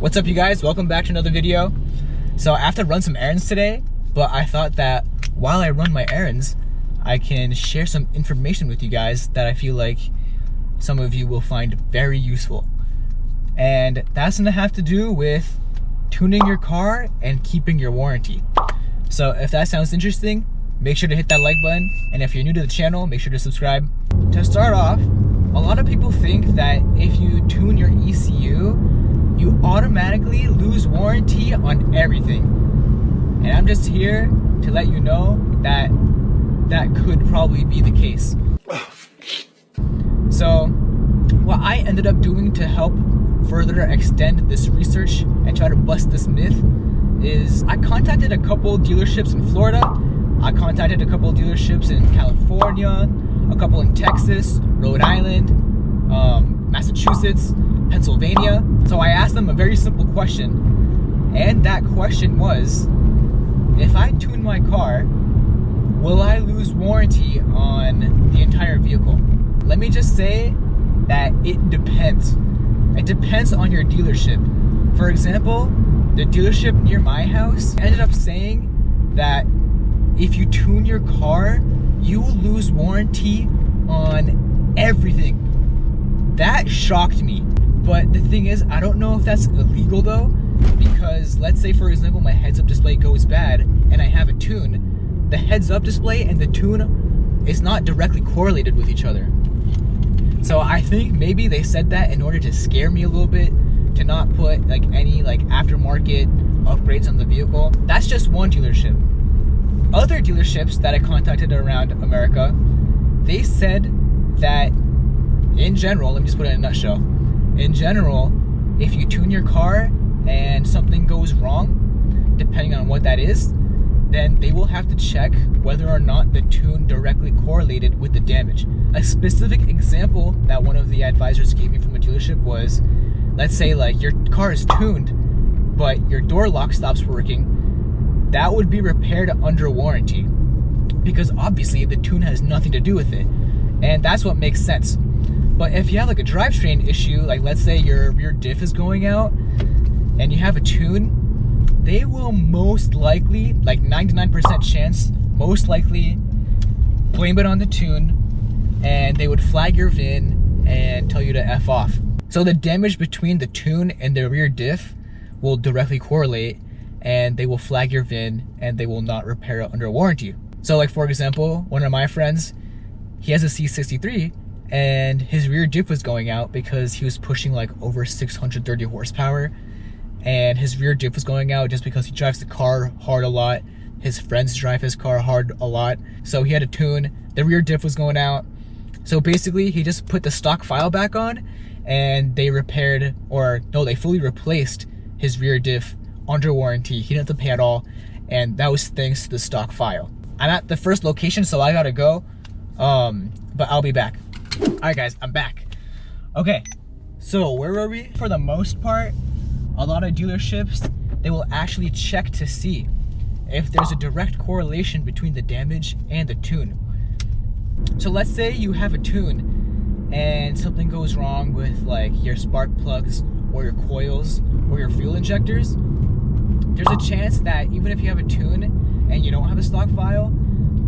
What's up, you guys? Welcome back to another video. So I have to run some errands today, but I thought that while I run my errands, I can share some information with you guys that I feel like some of you will find very useful. And that's gonna have to do with tuning your car and keeping your warranty. So if that sounds interesting, make sure to hit that like button. And if you're new to the channel, make sure to subscribe. To start off, a lot of people think that if you tune your ECU, you automatically lose warranty on everything. And I'm just here to let you know that that could probably be the case. So what I ended up doing to help further extend this research and try to bust this myth is I contacted a couple dealerships in Florida, I contacted a couple dealerships in California, a couple in Texas, Rhode Island, Massachusetts, Pennsylvania. So I asked them a very simple question, and that question was, if I tune my car, will I lose warranty on the entire vehicle? Let me just say that it depends. It depends on your dealership. For example, the dealership near my house ended up saying that if you tune your car, you will lose warranty on everything. That shocked me. But the thing is, I don't know if that's illegal though, because let's say, for example, my heads-up display goes bad and I have a tune. The heads-up display and the tune is not directly correlated with each other. So I think maybe they said that in order to scare me a little bit, to not put like any aftermarket upgrades on the vehicle. That's just one dealership. Other dealerships that I contacted around America, they said that in general, let me just put it in a nutshell. In general, if you tune your car and something goes wrong, depending on what that is, then they will have to check whether or not the tune directly correlated with the damage. A specific example that one of the advisors gave me from a dealership was, let's say your car is tuned, but your door lock stops working, that would be repaired under warranty, because obviously the tune has nothing to do with it. And that's what makes sense. But if you have a drivetrain issue, let's say your rear diff is going out and you have a tune, they will most likely, 99% chance, most likely blame it on the tune, and they would flag your VIN and tell you to F off. So the damage between the tune and the rear diff will directly correlate, and they will flag your VIN and they will not repair it under warranty. So for example, one of my friends, he has a C63 and his rear diff was going out because he was pushing over 630 horsepower, and his rear diff was going out just because he drives the car hard a lot. His friends drive his car hard a lot, so he had a tune. The rear diff was going out, so basically he just put the stock file back on and they repaired, or no, they fully replaced his rear diff under warranty. He didn't have to pay at all, and that was thanks to the stock file. I'm at the first location, so I gotta go, but I'll be back. All right guys, I'm back. Okay, so where were we? For the most part, a lot of dealerships, they will actually check to see if there's a direct correlation between the damage and the tune. So let's say you have a tune and something goes wrong with your spark plugs or your coils or your fuel injectors. There's a chance that even if you have a tune and you don't have a stock file,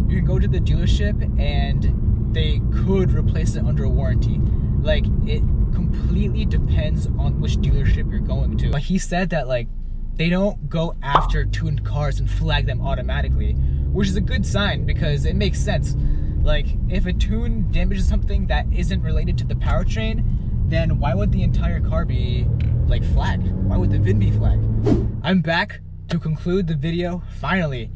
you can go to the dealership and they could replace it under a warranty. It completely depends on which dealership you're going to. But he said that they don't go after tuned cars and flag them automatically, which is a good sign because it makes sense. If a tune damages something that isn't related to the powertrain, then why would the entire car be flagged? Why would the VIN be flagged? I'm back to conclude the video finally.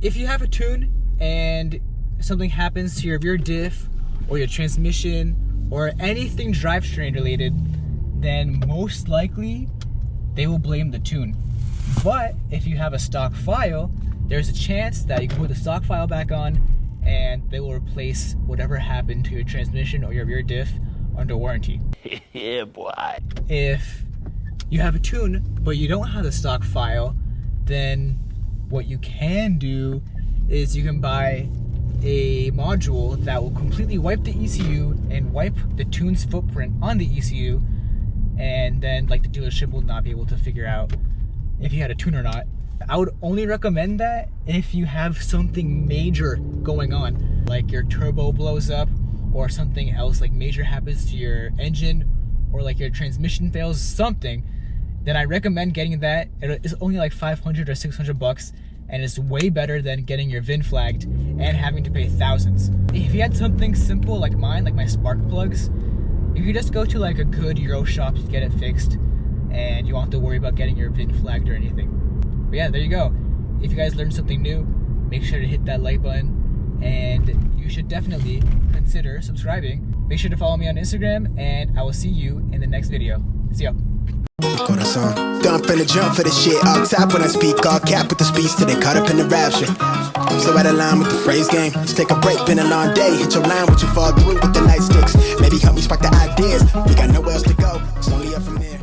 If you have a tune and something happens to your rear diff or your transmission or anything drivetrain related, then most likely they will blame the tune. But if you have a stock file, there's a chance that you can put the stock file back on and they will replace whatever happened to your transmission or your rear diff under warranty. Yeah, boy. If you have a tune but you don't have the stock file, then what you can do is you can buy a module that will completely wipe the ECU and wipe the tune's footprint on the ECU and then like the dealership will not be able to figure out if you had a tune or not. I would only recommend that if you have something major going on, like your turbo blows up or something else like major happens to your engine, or like your transmission fails, something, then I recommend getting that. It's only like 500 or 600 bucks, and it's way better than getting your VIN flagged and having to pay thousands. If you had something simple like mine, like my spark plugs, if you just go to like a good Euro shop to get it fixed, and you won't have to worry about getting your VIN flagged or anything. But yeah, there you go. If you guys learned something new, make sure to hit that like button, and you should definitely consider subscribing. Make sure to follow me on Instagram, and I will see you in the next video. See ya. Don't finna jump for the shit all top when I speak, all cap with the speech till they caught up in the rapture. I'm so out of line with the phrase game. Let's take a break, been a long day. Hit your line, what you fall through with the nightsticks. Maybe help me spark the ideas. We got nowhere else to go, it's only up from here.